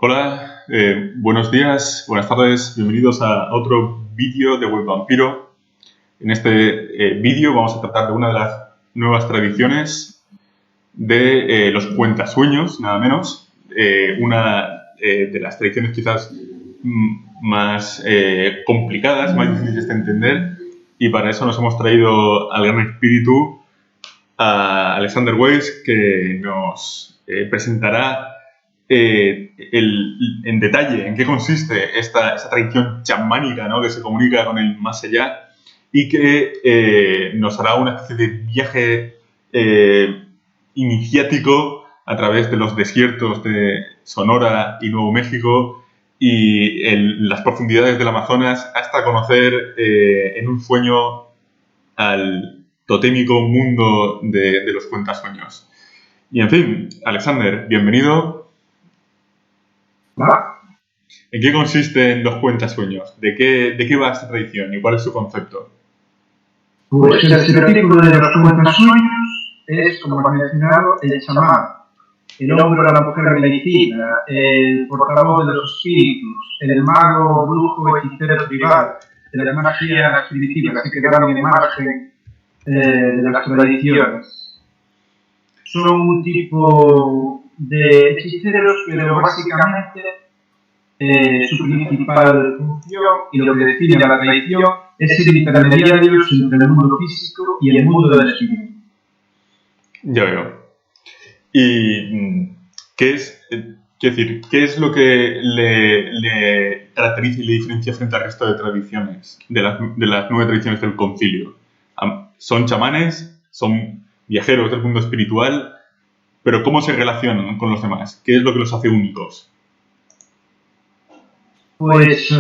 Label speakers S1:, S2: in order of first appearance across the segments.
S1: Hola, buenos días, buenas tardes, bienvenidos a otro vídeo de Web Vampiro. En este vídeo vamos a tratar de una de las nuevas tradiciones de los cuentasueños, nada menos. Una de las tradiciones quizás más complicadas, más difíciles de entender, y para eso nos hemos traído al gran espíritu, a Alexander Weiss, que nos presentará en detalle en qué consiste esta tradición chamánica, ¿no?, que se comunica con el más allá y que nos hará una especie de viaje iniciático a través de los desiertos de Sonora y Nuevo México y las profundidades del Amazonas hasta conocer en un sueño al totémico mundo de los cuentasueños. Y en fin, Alexander, bienvenido.
S2: ¿Va?
S1: ¿En qué consisten los cuentasueños? ¿De qué va esta tradición y cuál es su concepto?
S2: Pues el estereotipo de los cuentasueños es, como has mencionado, el chamán, el hombre o la mujer medicina, el portavoz de los espíritus, el mago, brujo, hechicero tribal, de las magias primitivas que quedaron en margen de las tradiciones. Son un tipo de hechiceros, pero básicamente su principal función y lo que define a la tradición es ser intermediarios entre el mundo físico y el mundo del espíritu.
S1: Ya veo. ¿Y qué es lo que le caracteriza y le diferencia frente al resto de tradiciones, de las 9 tradiciones del concilio? ¿Son chamanes? ¿Son viajeros del mundo espiritual? ¿Pero cómo se relacionan con los demás? ¿Qué es lo que los hace únicos?
S2: Pues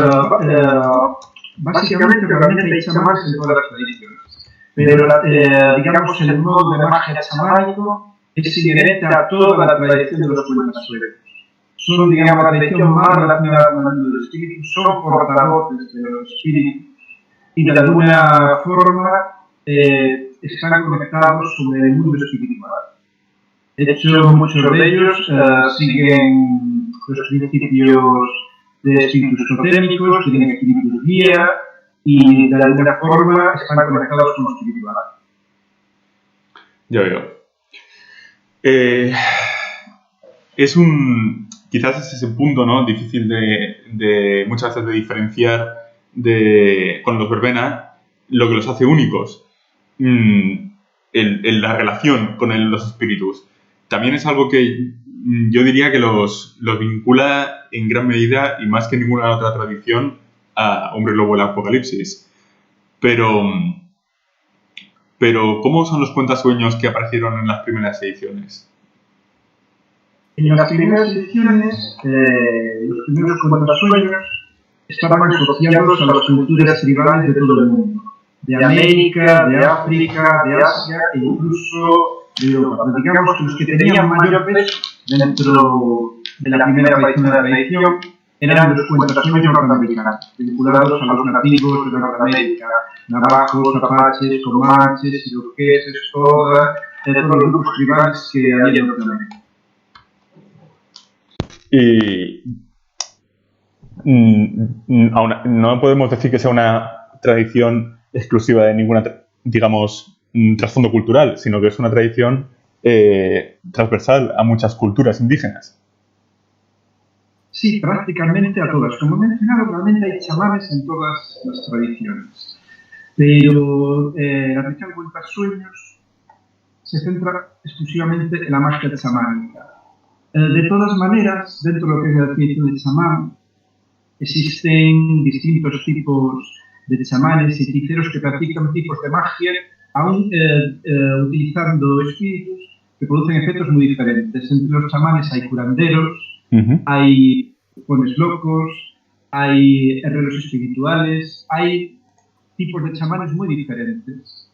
S2: básicamente realmente hay chamanes en todas las tradiciones, pero digamos el modo de magia chamánico es inherente a toda la tradición de los cuentasueños. Son, digamos, la tradición más relacionada con el mundo del espíritu, son portavoces de los espíritus y de alguna forma están conectados con el mundo espiritual. De hecho, muchos de ellos siguen los principios de espíritus totémicos, tienen espíritus guía y de alguna forma están conectados con lo espiritual.
S1: Ya veo. Quizás es ese punto, ¿no?, difícil de muchas veces de diferenciar con los verbena, lo que los hace únicos. La relación con los espíritus. También es algo que yo diría que los vincula en gran medida, y más que ninguna otra tradición, a Hombre Lobo del Apocalipsis. Pero ¿cómo son los cuentasueños que aparecieron en las primeras ediciones?
S2: En las primeras ediciones, los primeros cuentasueños estaban asociados a las culturas tribales de todo el mundo, de América, de África, de Asia e incluso de Europa. Pero digamos que los que tenían mayor peso dentro de la primera aparición de la tradición eran los cuentasueños norteamericanos, vinculados a los nativos de Norteamérica, navajos, apaches, comanches, iroqueses, todos los grupos tribales que había en Norteamérica.
S1: Y no podemos decir que sea una tradición exclusiva de ninguna, digamos, trasfondo cultural, sino que es una tradición transversal a muchas culturas indígenas.
S2: Sí, prácticamente a todas. Como he mencionado, realmente hay chamanes en todas las tradiciones. Pero la tradición cuentasueños se centra exclusivamente en la magia chamánica. De todas maneras, dentro de lo que es la definición de chamán, existen distintos tipos de chamanes y hechiceros que practican tipos de magia, aún utilizando espíritus que producen efectos muy diferentes. Entre los chamanes hay curanderos, hay pones locos, hay herreros espirituales, hay tipos de chamanes muy diferentes.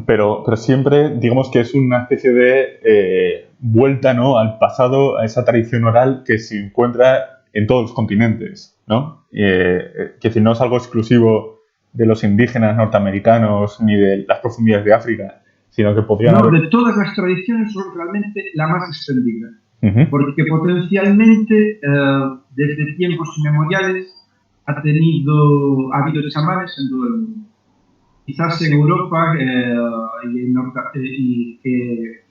S1: Pero siempre, digamos que es una especie de vuelta, ¿no?, al pasado, a esa tradición oral que se encuentra en todos los continentes, ¿no? Que no es algo exclusivo de los indígenas norteamericanos ni de las profundidades de África, sino que podrían
S2: haber... de todas las tradiciones son realmente la más extendida. porque potencialmente desde tiempos inmemoriales ha habido chamanes en todo el mundo. Quizás en Europa y que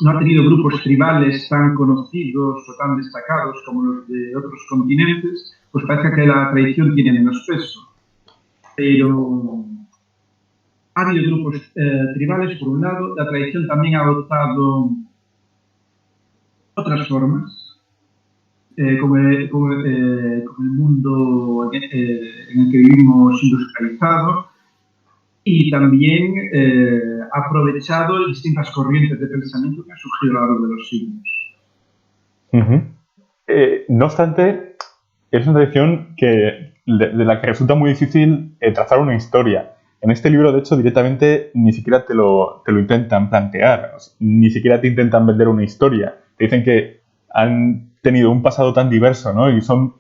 S2: no ha tenido grupos tribales tan conocidos o tan destacados como los de otros continentes, pues parece que la tradición tiene menos peso. Pero ha habido grupos tribales, por un lado, la tradición también ha adoptado otras formas, como el mundo en el que vivimos industrializado, y también ha aprovechado distintas corrientes de pensamiento que han surgido a lo largo de los siglos.
S1: No obstante, es una tradición de la que resulta muy difícil trazar una historia. En este libro, de hecho, directamente ni siquiera te lo intentan plantear, ni siquiera te intentan vender una historia. Te dicen que han tenido un pasado tan diverso, ¿no? Y son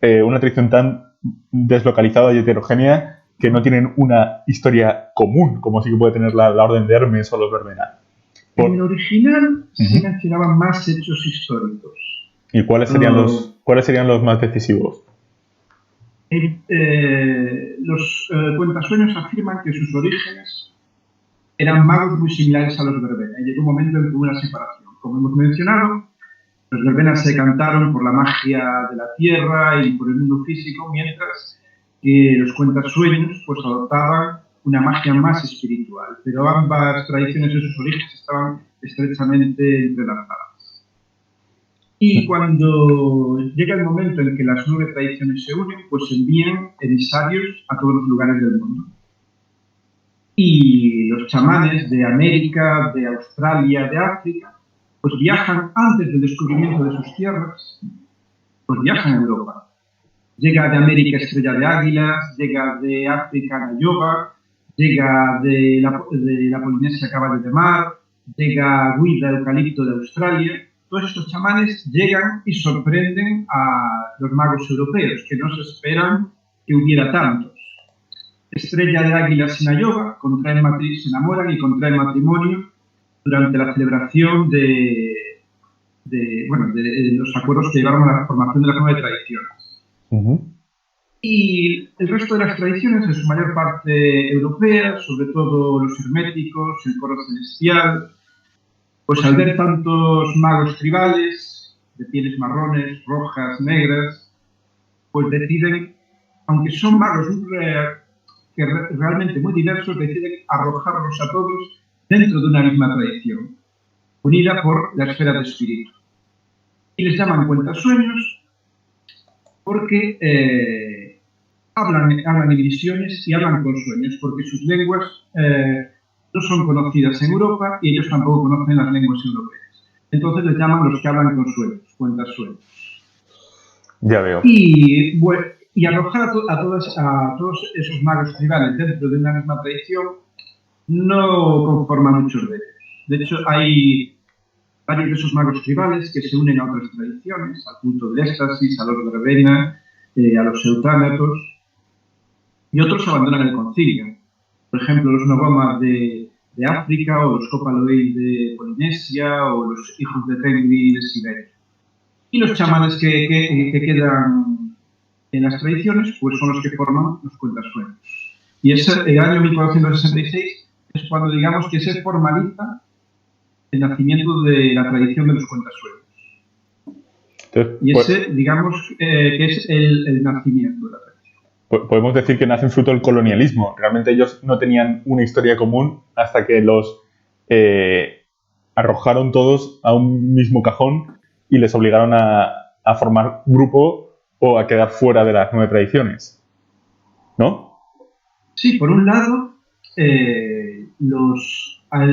S1: una tradición tan deslocalizada y heterogénea que no tienen una historia común, como sí que puede tener la Orden de Hermes o los Verbena.
S2: En el original se mencionaban más hechos históricos.
S1: ¿Y cuáles serían los más decisivos?
S2: Los cuentasueños afirman que sus orígenes eran magos muy similares a los Verbena, y llegó un momento en que hubo una separación. Como hemos mencionado, los Verbena se cantaron por la magia de la tierra y por el mundo físico, mientras que los cuentasueños pues adoptaban una magia más espiritual, pero ambas tradiciones en sus orígenes estaban estrechamente entrelazadas. Y cuando llega el momento en que las 9 tradiciones se unen, pues envían emisarios a todos los lugares del mundo. Y los chamanes de América, de Australia, de África, pues viajan antes del descubrimiento de sus tierras, pues viajan a Europa. Llega de América Estrella de Águilas, llega de África Nayoba, llega de la Polinesia Caballo de Mar, llega Guida Eucalipto de Australia. Todos estos chamanes llegan y sorprenden a los magos europeos, que no se esperan que hubiera tantos. Estrella de Águilas y Nayoba se enamoran y contraen matrimonio durante la celebración de los acuerdos que llevaron a la formación de las 9 tradiciones. Y el resto de las tradiciones, en su mayor parte europeas, sobre todo los herméticos, el coro celestial, pues al ver tantos magos tribales, de pieles marrones, rojas, negras, pues deciden, aunque son magos realmente muy diversos, deciden arrojarlos a todos dentro de una misma tradición, unida por la esfera de espíritu. Y les llaman cuentasueños porque hablan en visiones y hablan con sueños, porque sus lenguas no son conocidas en Europa y ellos tampoco conocen las lenguas europeas. Entonces les llaman los que hablan con sueños, cuentasueños.
S1: Ya veo.
S2: Y arrojar a todos esos magos tribales dentro de una misma tradición no conforma a muchos de ellos. De hecho, hay varios de esos magos tribales que se unen a otras tradiciones, al culto del éxtasis, a los Verbena, a los eutánatos, y otros abandonan el concilio. Por ejemplo, los Nogomas de África, o los Copaloei de Polinesia, o los hijos de Tengri de Siberia. Y los chamanes que quedan en las tradiciones, pues son los que forman los cuentasueños. Y el año 1466 es cuando digamos que se formaliza el nacimiento de la tradición de los cuentasueños. Y ese, digamos, que es el nacimiento de la tradición.
S1: Podemos decir que nace fruto del colonialismo. Realmente ellos no tenían una historia común hasta que los arrojaron todos a un mismo cajón y les obligaron a formar grupo o a quedar fuera de las 9 tradiciones. ¿No?
S2: Sí, por un lado, debido a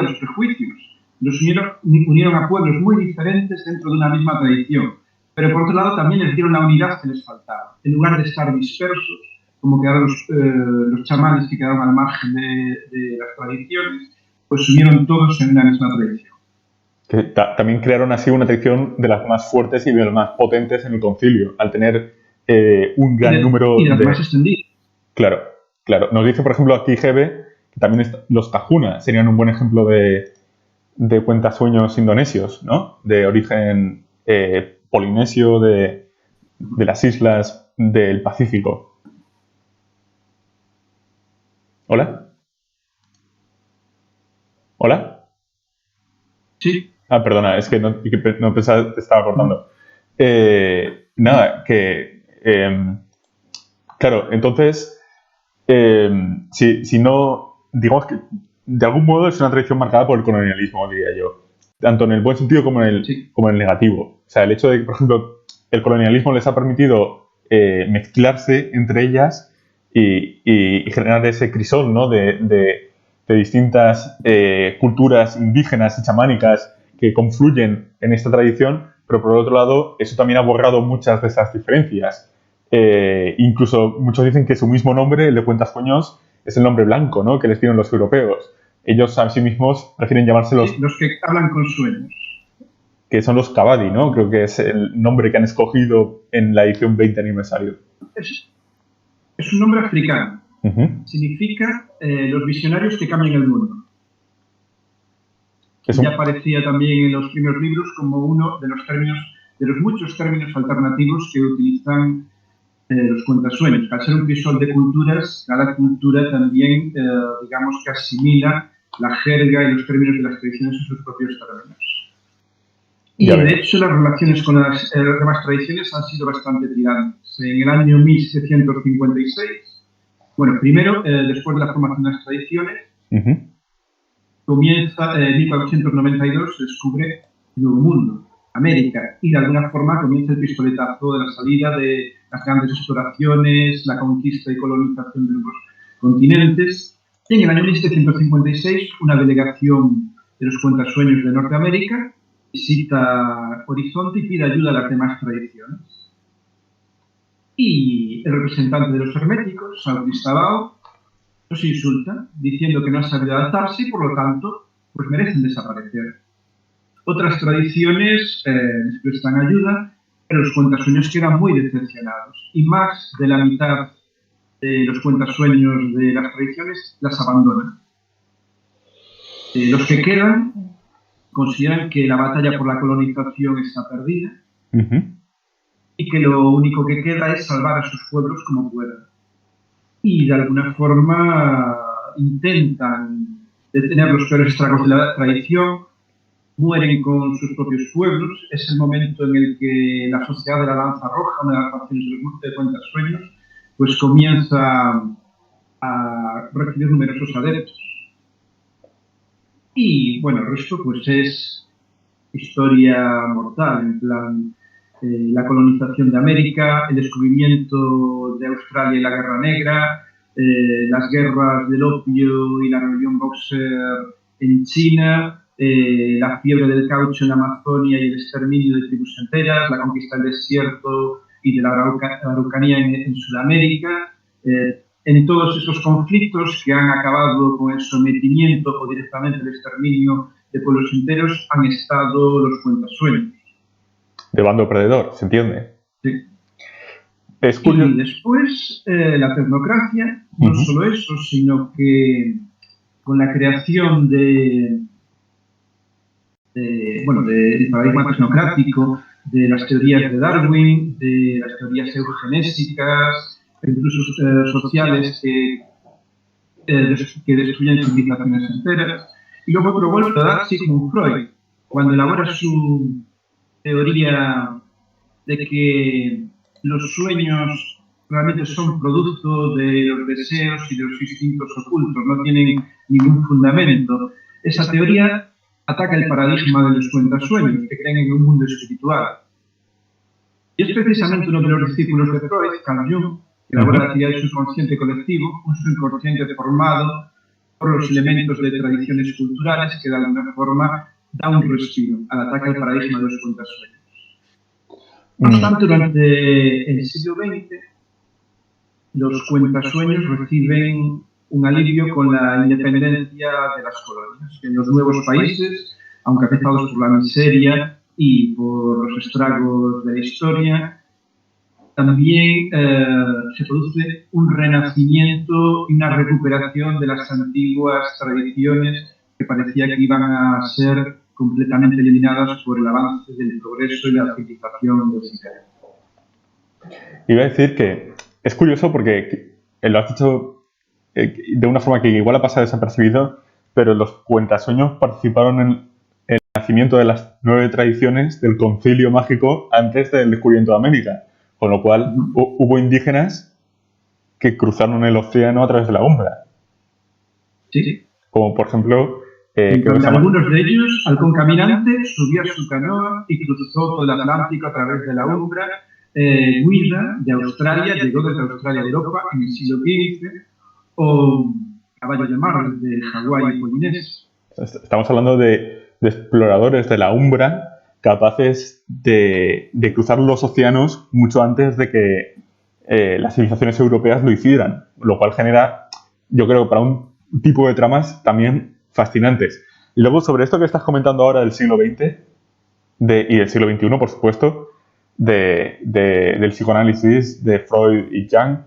S2: los prejuicios, los unieron a pueblos muy diferentes dentro de una misma tradición. Pero por otro lado también les dieron la unidad que les faltaba. En lugar de estar dispersos, como quedaron los chamanes que quedaron al margen de las tradiciones, pues se unieron todos en una misma tradición.
S1: También crearon así una tradición de las más fuertes y de las más potentes en el concilio, al tener un gran número
S2: de... Y de las más extendidas.
S1: Claro. Nos dice, por ejemplo, aquí Hebe, que también los Tahuna serían un buen ejemplo de de cuentasueños indonesios, ¿no? De origen polinesio de las islas del Pacífico. ¿Hola? ¿Hola?
S2: Sí.
S1: Ah, perdona, es que no pensaba que te estaba cortando. Nada, que... claro, entonces, si no... Digamos que de algún modo es una tradición marcada por el colonialismo, diría yo. Tanto en el buen sentido como en el negativo. O sea, el hecho de que, por ejemplo, el colonialismo les ha permitido mezclarse entre ellas y generar ese crisol, ¿no? de distintas culturas indígenas y chamánicas que confluyen en esta tradición, pero por otro lado, eso también ha borrado muchas de esas diferencias. Incluso muchos dicen que su mismo nombre, el de Cuentasueños, es el nombre blanco, ¿no? Que les dieron los europeos. Ellos a sí mismos prefieren llamárselos...
S2: Los que hablan con sueños.
S1: Que son los Kabaddi, ¿no? Creo que es el nombre que han escogido en la edición 20 aniversario.
S2: Es un nombre africano. Significa los visionarios que cambian el mundo. Ya aparecía también en los primeros libros como uno de los términos, de los muchos términos alternativos que utilizan los cuentasueños. Al ser un crisol de culturas, cada cultura también, digamos, que asimila la jerga y los términos de las tradiciones en sus propios términos. Y de hecho las relaciones con las demás tradiciones han sido bastante tirantes. En el año 1756, bueno, primero, después de la formación de las tradiciones, comienza, en 1492 se descubre el Nuevo Mundo, América, y de alguna forma comienza el pistoletazo de la salida de las grandes exploraciones, la conquista y colonización de nuevos continentes. Y en el año 1756, una delegación de los cuentasueños de Norteamérica visita Horizonte y pide ayuda a las demás tradiciones. Y el representante de los herméticos, San Cristóbal, los insulta, diciendo que no han sabido adaptarse y, por lo tanto, pues merecen desaparecer. Otras tradiciones les prestan ayuda, pero los cuentasueños quedan muy decepcionados. Y más de la mitad de los cuentasueños de las tradiciones las abandonan. Los que quedan consideran que la batalla por la colonización está perdida y que lo único que queda es salvar a sus pueblos como puedan. Y de alguna forma intentan detener los peores estragos de la tradición, mueren con sus propios pueblos. Es el momento en el que la Sociedad de la Lanza Roja, una de las facciones de cuentasueños, pues comienza a recibir numerosos adeptos. Y bueno, el resto pues es historia mortal, en plan la colonización de América, el descubrimiento de Australia y la Guerra Negra, las guerras del opio y la rebelión Boxer en China, la fiebre del caucho en la Amazonia y el exterminio de tribus enteras, la conquista del desierto y de la Araucanía en Sudamérica. En todos esos conflictos que han acabado con el sometimiento o directamente el exterminio de pueblos enteros han estado los cuentasueños.
S1: De bando perdedor, ¿se entiende?
S2: Sí.
S1: Es curioso.
S2: Y después la tecnocracia, no solo eso, sino que con la creación del paradigma tecnocrático, de las teorías de Darwin, de las teorías eugenésicas, incluso sociales que destruyen civilizaciones enteras. Y luego otro golpe lo da Sigmund Freud, cuando elabora su teoría de que los sueños realmente son producto de los deseos y de los instintos ocultos, no tienen ningún fundamento. Esa teoría ataca el paradigma de los cuentasueños, que creen en un mundo espiritual. Y es precisamente uno de los discípulos de Freud, Carl Jung, que elabora la teoría del subconsciente colectivo, un subconsciente formado por los elementos de tradiciones culturales que de alguna forma da un respiro al ataque al paradigma de los cuentasueños. No obstante, durante el siglo XX, los cuentasueños reciben un alivio con la independencia de las colonias. En los nuevos países, aunque afectados por la miseria y por los estragos de la historia, también se produce un renacimiento y una recuperación de las antiguas tradiciones que parecía que iban a ser completamente eliminadas por el avance del progreso y la civilización de Occidente.
S1: Iba a decir que es curioso porque lo has dicho de una forma que igual ha pasado desapercibido, pero los cuentasueños participaron en el nacimiento de las 9 tradiciones del concilio mágico antes del descubrimiento de América, con lo cual hubo indígenas que cruzaron el océano a través de la Umbra.
S2: Sí.
S1: Como por ejemplo...
S2: algunos de ellos, Halcón Caminante, subió a su canoa y cruzó todo el Atlántico a través de la Umbra. Guida, de Australia, llegó desde Australia a Europa en el siglo XV, o Caballo de Mar, de Hawái y Polinesia.
S1: Estamos hablando de exploradores de la Umbra capaces de cruzar los océanos mucho antes de que las civilizaciones europeas lo hicieran, lo cual genera, yo creo, para un tipo de tramas también fascinantes. Y luego, sobre esto que estás comentando ahora del siglo XX y del siglo XXI, por supuesto, del psicoanálisis de Freud y Jung,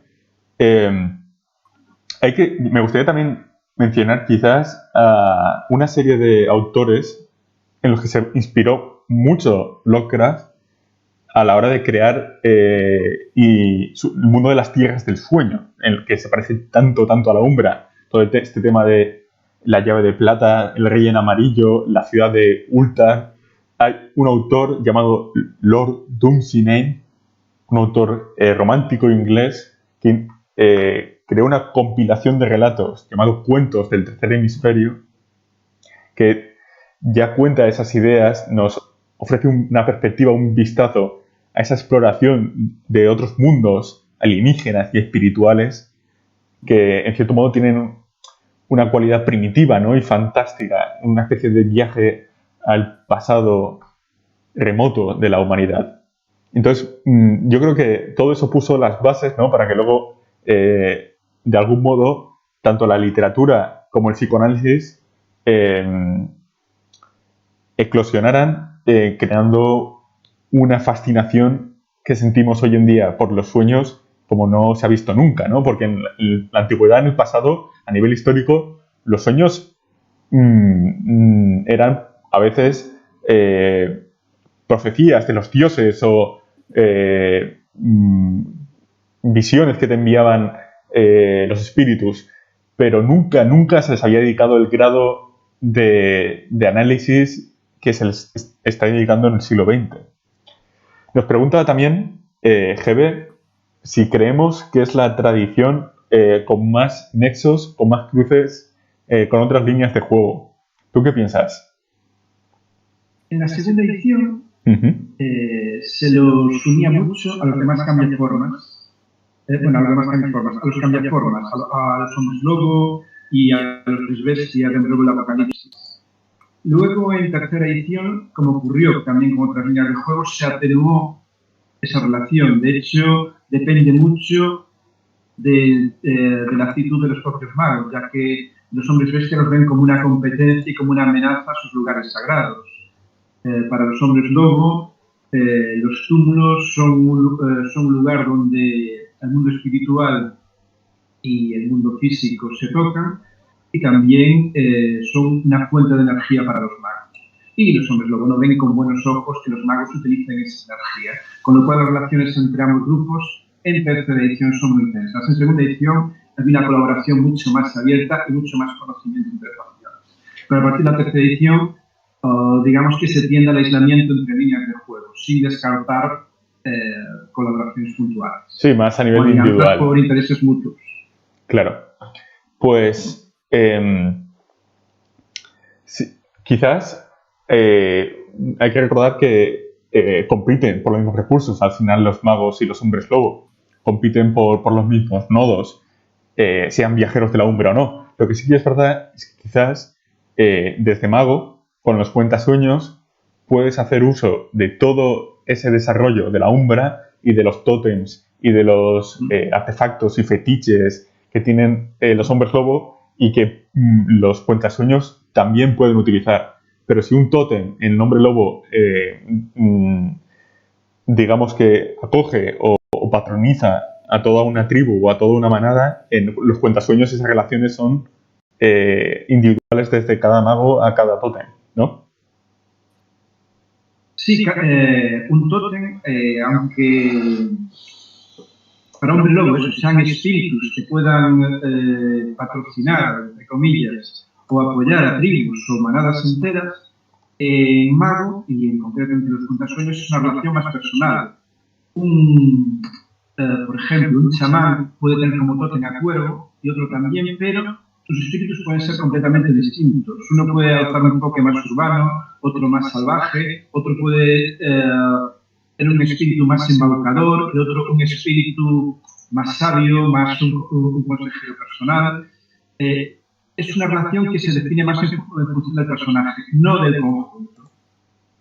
S1: me gustaría también mencionar quizás a una serie de autores en los que se inspiró mucho Lovecraft a la hora de crear el mundo de las tierras del sueño, en el que se parece tanto a la Umbra. Todo este tema de la llave de plata, el rey en amarillo, la ciudad de Ultar. Hay un autor llamado Lord Dunsany, un autor romántico inglés que creó una compilación de relatos llamado Cuentos del Tercer Hemisferio, que ya cuenta esas ideas, nos ofrece una perspectiva, un vistazo a esa exploración de otros mundos alienígenas y espirituales que en cierto modo tienen una cualidad primitiva, ¿no? Y fantástica, una especie de viaje al pasado remoto de la humanidad. Entonces, yo creo que todo eso puso las bases, ¿no? Para que luego, de algún modo, tanto la literatura como el psicoanálisis eclosionaran, creando una fascinación que sentimos hoy en día por los sueños como no se ha visto nunca, ¿no? Porque en la antigüedad, en el pasado, a nivel histórico, los sueños eran a veces profecías de los dioses o visiones que te enviaban los espíritus, pero nunca se les había dedicado el grado de análisis que se les está dedicando en el siglo XX. Nos pregunta también Gebe si creemos que es la tradición con más nexos, con más cruces con otras líneas de juego. ¿Tú qué piensas?
S2: En la segunda edición se los unía mucho a los demás cambiaformas. A los cambiaformas, a los hombres lobo y a los bestia dentro del Apocalipsis. Luego, en tercera edición, como ocurrió también con otras líneas de juego, se atenuó esa relación. De hecho, depende mucho de la actitud de los propios magos, ya que los hombres bestia los ven como una competencia y como una amenaza a sus lugares sagrados. Para los hombres lobo, los túmulos son un lugar donde el mundo espiritual y el mundo físico se tocan, y también son una fuente de energía para los magos. Y los hombres lobo no ven con buenos ojos que los magos utilicen esa energía, con lo cual las relaciones entre ambos grupos en tercera edición son muy tensas. En segunda edición hay una colaboración mucho más abierta y mucho más conocimiento entre facciones. Pero a partir de la tercera edición, digamos que se tiende al aislamiento entre líneas de juego, sin descartar colaboraciones puntuales.
S1: Sí, más a nivel individual.
S2: Por intereses mutuos.
S1: Claro. Pues sí, quizás hay que recordar que compiten por los mismos recursos. Al final los magos y los hombres lobo compiten por los mismos nodos, sean viajeros de la Umbra o no. Lo que sí que es verdad es que quizás desde mago, con los cuentasueños, puedes hacer uso de todo ese desarrollo de la Umbra y de los tótems y de los artefactos y fetiches que tienen los hombres lobo y que los cuentasueños también pueden utilizar. Pero si un tótem en el hombre lobo digamos que acoge o patroniza a toda una tribu o a toda una manada, en los cuentasueños esas relaciones son individuales desde cada mago a cada tótem, ¿no?
S2: Sí, un tótem, aunque para hombre lobo eso sean espíritus que puedan patrocinar, entre comillas, o apoyar a tribus o manadas enteras, en mago, y en concreto entre los cuentasueños, es una relación más personal. Por ejemplo, un chamán puede tener como tótem a cuervo y otro también, pero sus espíritus pueden ser completamente distintos. Uno puede adoptar un enfoque más urbano, otro más salvaje, otro puede tener un espíritu más embaucador, y otro un espíritu más sabio, más un consejero personal. Es una relación que se define más en función del personaje, no del conjunto.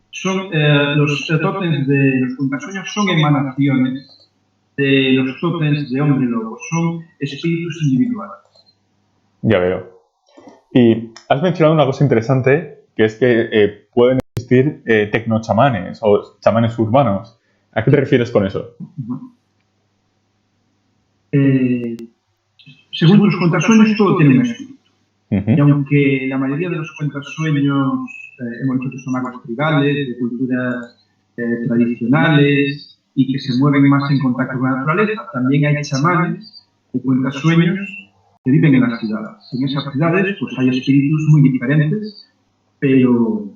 S2: Son, los tótems de los cuentasueños son emanaciones de los tótems de hombre lobo, son espíritus individuales.
S1: Ya veo. Y has mencionado una cosa interesante, que es que pueden existir tecnochamanes o chamanes urbanos. ¿A qué te refieres con eso?
S2: Según los cuentasueños, todo tiene un espíritu. Y aunque la mayoría de los cuentasueños hemos dicho que son magos tribales, de culturas tradicionales y que se mueven más en contacto con la naturaleza, también hay chamanes de cuentasueños que viven en las ciudades. En esas ciudades pues hay espíritus muy diferentes, pero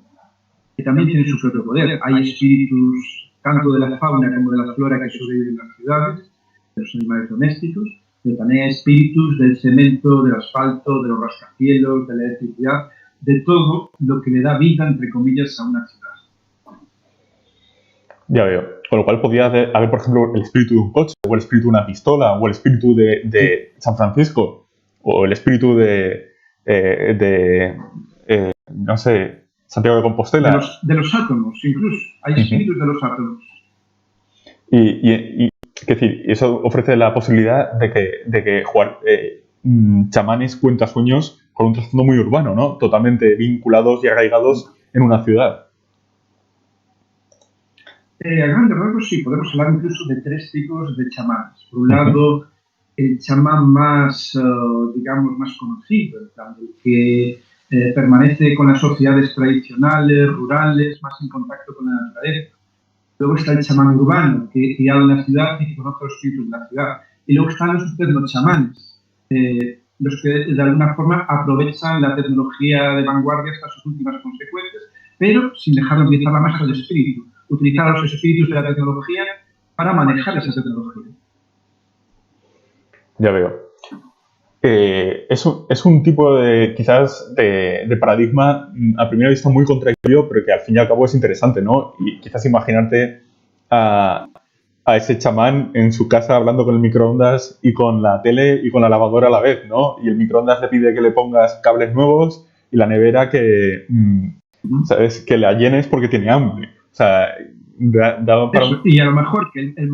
S2: que también tienen su propio poder. Hay espíritus tanto de la fauna como de la flora que sobreviven en las ciudades, de los animales domésticos, pero también hay espíritus del cemento, del asfalto, de los rascacielos, de la electricidad, de todo lo que le da vida, entre comillas, a una ciudad.
S1: Ya veo. Con lo cual podría haber, por ejemplo, el espíritu de un coche, o el espíritu de una pistola, o el espíritu de San Francisco, o el espíritu no sé, Santiago de Compostela.
S2: De los átomos, incluso. Hay espíritus de los átomos.
S1: Y es decir, eso ofrece la posibilidad de que jugar chamanes cuentasueños con un trasfondo muy urbano, ¿no? Totalmente vinculados y arraigados en una ciudad.
S2: A grandes rasgos sí, podemos hablar incluso de tres tipos de chamanes. Por un lado, el chamán más, digamos, más conocido, el que permanece con las sociedades tradicionales, rurales, más en contacto con la naturaleza. Luego está el chamán urbano, que criado en la ciudad y que conoce los espíritus de la ciudad. Y luego están los tecnochamanes, los que de alguna forma aprovechan la tecnología de vanguardia hasta sus últimas consecuencias, pero sin dejar de utilizar la magia del espíritu, utilizar los espíritus de la tecnología para manejar esa tecnología.
S1: Ya veo. Es un tipo de, quizás, de paradigma a primera vista muy contradictorio, pero que al fin y al cabo es interesante, ¿no? Y quizás imaginarte a ese chamán en su casa hablando con el microondas y con la tele y con la lavadora a la vez, ¿no? Y el microondas le pide que le pongas cables nuevos y la nevera que, ¿sabes? Que la llenes porque tiene hambre. O sea,
S2: Y a lo mejor que el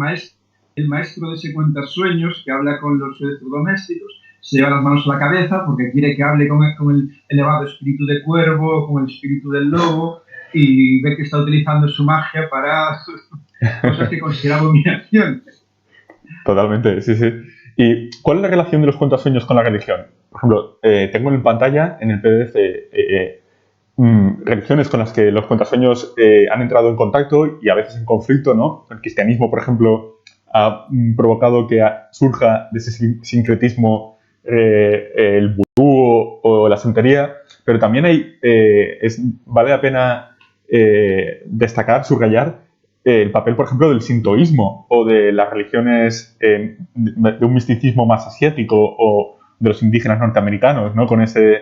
S2: maestro de ese cuentasueños que habla con los electrodomésticos se lleva las manos a la cabeza porque quiere que hable con el elevado espíritu de cuervo, con el espíritu del lobo, y ve que está utilizando su magia para cosas que considera abominaciones.
S1: Totalmente, sí, sí. ¿Y cuál es la relación de los cuentasueños con la religión? Por ejemplo, tengo en pantalla, en el PDF, religiones con las que los cuentasueños han entrado en contacto y a veces en conflicto, ¿no? El cristianismo, por ejemplo, ha provocado que surja de ese sincretismo el vudú o la santería, pero también vale la pena destacar, subrayar el papel, por ejemplo, del sintoísmo o de las religiones de un misticismo más asiático o de los indígenas norteamericanos, ¿no? Con ese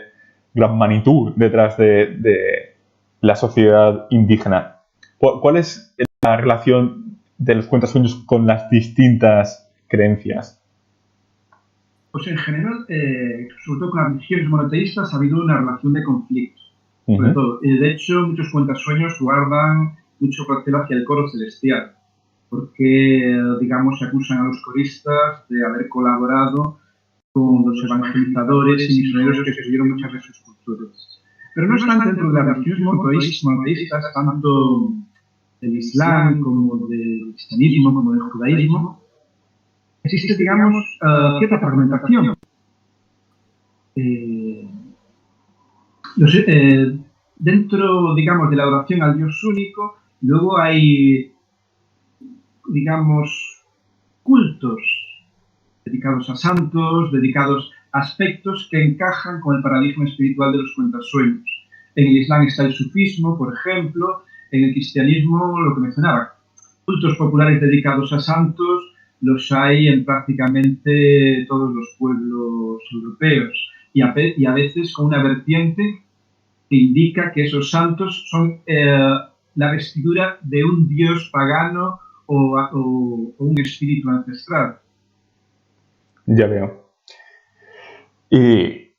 S1: gran Manitou detrás de la sociedad indígena. ¿Cuál es la relación de los cuentasueños con las distintas creencias?
S2: Pues en general, sobre todo con las religiones monoteístas, ha habido una relación de conflicto. Sobre todo. De hecho, muchos cuentasueños guardan mucho recelo hacia el coro celestial, porque, digamos, acusan a los coristas de haber colaborado con los evangelizadores y misioneros que escribieron muchas de sus culturas. Pero no están dentro de las religiones monoteístas, tanto del Islam como del cristianismo como del judaísmo. Existe, digamos, cierta fragmentación. Dentro, digamos, de la adoración al Dios único, luego hay, digamos, cultos dedicados a santos, dedicados a aspectos que encajan con el paradigma espiritual de los cuentasueños. En el Islam está el sufismo, por ejemplo, en el cristianismo, lo que mencionaba, cultos populares dedicados a santos los hay en prácticamente todos los pueblos europeos y a veces con una vertiente que indica que esos santos son la vestidura de un dios pagano o un espíritu ancestral.
S1: Ya veo. Y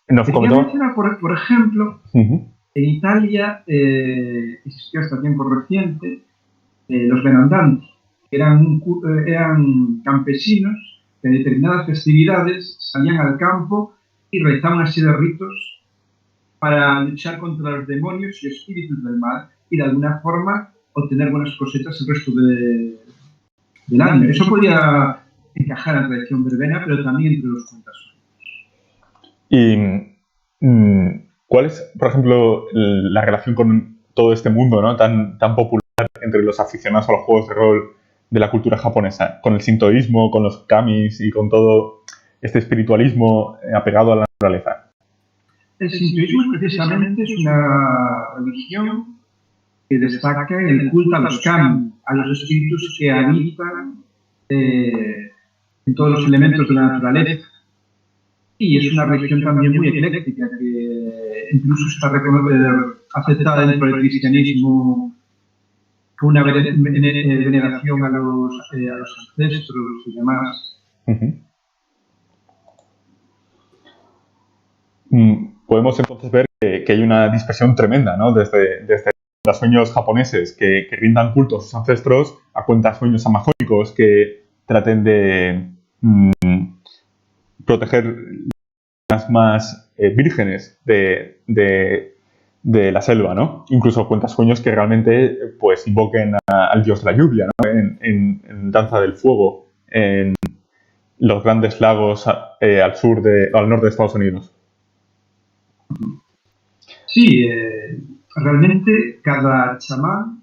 S1: nos
S2: quería mencionar, por ejemplo, en Italia existió hasta tiempo reciente los benandanti, que eran campesinos que en determinadas festividades salían al campo y realizaban una serie de ritos para luchar contra los demonios y espíritus del mal y de alguna forma obtener buenas cosechas el resto del año. Eso podía encajar en la tradición verbena, pero también entre los cuentasueños.
S1: ¿Y cuál es, por ejemplo, la relación con todo este mundo, ¿no? tan popular entre los aficionados a los juegos de rol de la cultura japonesa, con el sintoísmo, con los kamis y con todo este espiritualismo apegado a la naturaleza?
S2: El sintoísmo precisamente es una religión que destaca el culto a los kami, a los espíritus que habitan en todos los elementos de la naturaleza. Y es una religión también muy ecléctica, que incluso está aceptada dentro del cristianismo con una veneración a los ancestros y demás.
S1: Podemos entonces ver que hay una dispersión tremenda, ¿no? Desde cuentasueños japoneses que rindan culto a sus ancestros a cuentasueños amazónicos que traten de proteger las más vírgenes de la selva, ¿no? Incluso cuentasueños que realmente pues invoquen al dios de la lluvia, ¿no? En Danza del Fuego, en los grandes lagos al norte de Estados Unidos. Sí,
S2: realmente cada chamán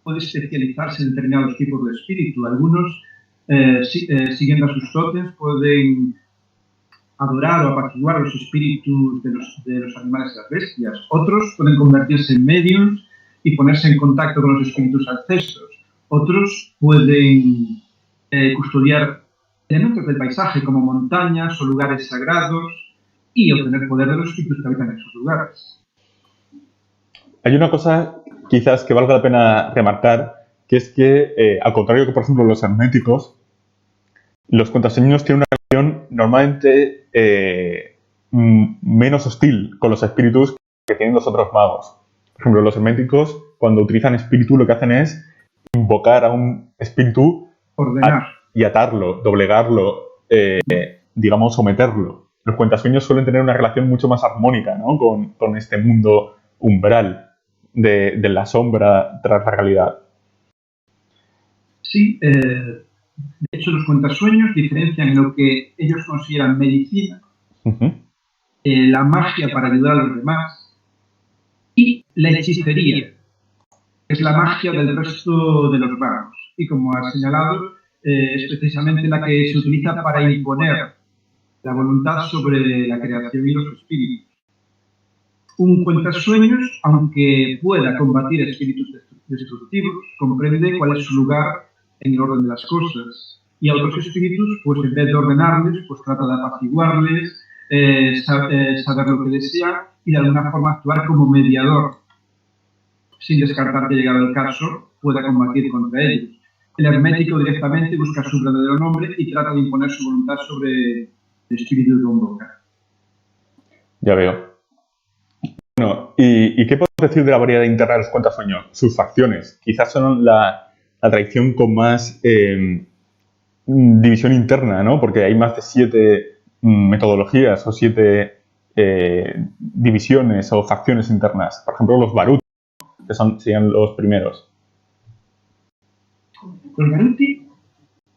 S2: puede especializarse en determinados tipos de espíritu. Algunos, siguiendo a sus tótems, pueden adorar o apaciguar los espíritus de los animales y las bestias. Otros pueden convertirse en mediums y ponerse en contacto con los espíritus ancestros. Otros pueden custodiar elementos del paisaje como montañas o lugares sagrados y obtener poder de los espíritus que habitan en esos lugares.
S1: Hay una cosa quizás que valga la pena remarcar, que es que, al contrario que, por ejemplo, los herméticos, los cuentasueños tienen una relación normalmente menos hostil con los espíritus que tienen los otros magos. Por ejemplo, los herméticos, cuando utilizan espíritu, lo que hacen es invocar a un espíritu y atarlo, doblegarlo, digamos, someterlo. Los cuentasueños suelen tener una relación mucho más armónica, ¿no? con este mundo umbral de la sombra tras la realidad.
S2: Sí, de hecho los cuentasueños diferencian lo que ellos consideran medicina, la magia para ayudar a los demás y la hechicería, que es la magia del resto de los magos. Y como has señalado, es precisamente la que se utiliza para imponer la voluntad sobre la creación y los espíritus. Un cuentasueños, aunque pueda combatir espíritus destructivos, comprende cuál es su lugar en el orden de las cosas. Y a otros espíritus, pues en vez de ordenarles, pues trata de apaciguarles, saber lo que desean y de alguna forma actuar como mediador, sin descartar que, llegado el caso, pueda combatir contra ellos. El hermético directamente busca su verdadero nombre y trata de imponer su voluntad sobre el espíritu que convoca.
S1: Ya veo. Bueno, ¿y qué podemos decir de la variedad interna de los cuentasueños? Sus facciones. Quizás son la tradición con más división interna, ¿no? Porque hay más de 7 metodologías o 7 divisiones o facciones internas. Por ejemplo, los baruti, que serían los primeros.
S2: Los baruti